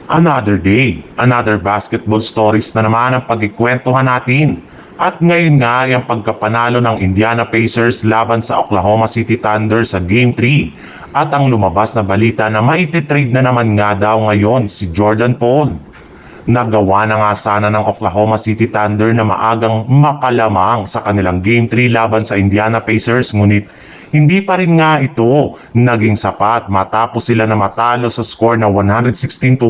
Another day, another basketball stories na naman ang pagkikwentuhan natin. At ngayon nga ay ang pagkapanalo ng Indiana Pacers laban sa Oklahoma City Thunder sa Game 3. At ang lumabas na balita na maititrade na naman nga daw ngayon si Jordan Poole. Nagawa na nga sana ng Oklahoma City Thunder na maagang makalamang sa kanilang Game 3 laban sa Indiana Pacers, ngunit hindi pa rin nga ito naging sapat matapos sila na matalo sa score na 116-107.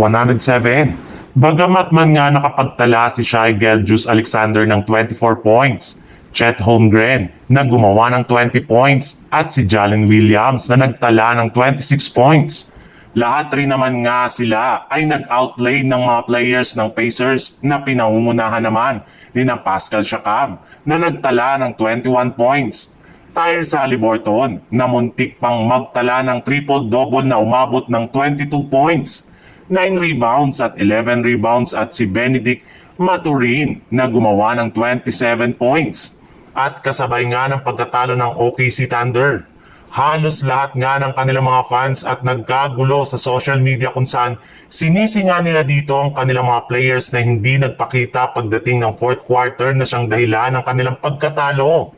Bagamat man nga nakapagtala si Shai Gilgeous-Alexander ng 24 points, Chet Holmgren na gumawa ng 20 points at si Jalen Williams na nagtala ng 26 points. Lahat rin naman nga sila ay nag-outplay ng mga players ng Pacers na pinangungunahan naman ni ng Pascal Siakam na nagtala ng 21 points. Tyrese Haliburton na muntik pang magtala ng triple-double na umabot ng 22 points, 9 rebounds at 11 rebounds at si Benedict Mathurin na gumawa ng 27 points. At kasabay nga ng pagkatalo ng OKC Thunder, halos lahat nga ng kanilang mga fans at nagkagulo sa social media kung saan sinisi nga nila dito ang kanilang mga players na hindi nagpakita pagdating ng fourth quarter na siyang dahilan ng kanilang pagkatalo.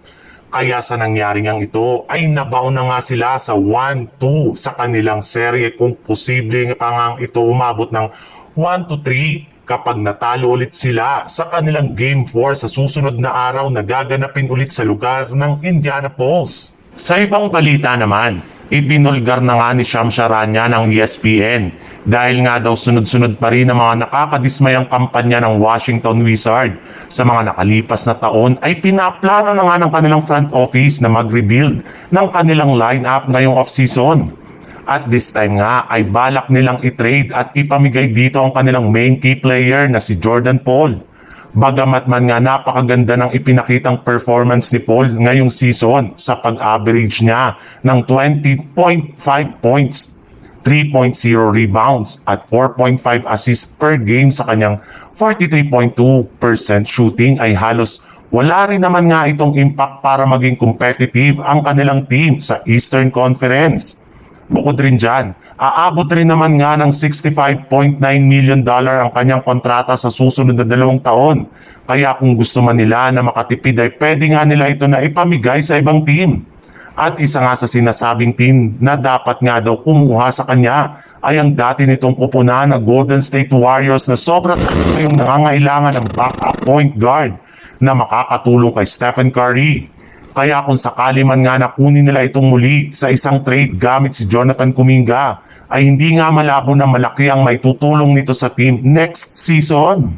Kaya sa nangyari ngang ito ay nabaon na nga sila sa 1-2 sa kanilang serye kung posible pa nga ito umabot ng 1-3 kapag natalo ulit sila sa kanilang Game 4 sa susunod na araw na gaganapin ulit sa lugar ng Indianapolis. Sa ibang balita naman, ibinulgar na nga ni Shams Charania ng ESPN dahil nga daw sunod-sunod pa rin ang mga nakakadismayang kampanya ng Washington Wizards. Sa mga nakalipas na taon ay pinaplano na nga ng kanilang front office na mag-rebuild ng kanilang lineup ngayong off-season. At this time nga ay balak nilang i-trade at ipamigay dito ang kanilang main key player na si Jordan Poole. Bagamat man nga napakaganda ng ipinakitang performance ni Paul ngayong season sa pag-average niya ng 20.5 points, 3.0 rebounds at 4.5 assists per game sa kanyang 43.2% shooting ay halos wala rin naman nga itong impact para maging competitive ang kanilang team sa Eastern Conference. Bukod rin dyan, aabot rin naman nga ng $65.9 million ang kanyang kontrata sa susunod na 2 taon. Kaya kung gusto man nila na makatipid ay pwede nga nila ito na ipamigay sa ibang team. At isa nga sa sinasabing team na dapat nga daw kumuha sa kanya ay ang dati nitong kupunan na Golden State Warriors na sobrang yung nangangailangan ng backup point guard na makakatulong kay Stephen Curry. Kaya kung sakali man nga nakunin nila itong muli sa isang trade gamit si Jonathan Kuminga, ay hindi nga malabo na malaki ang maitutulong nito sa team next season.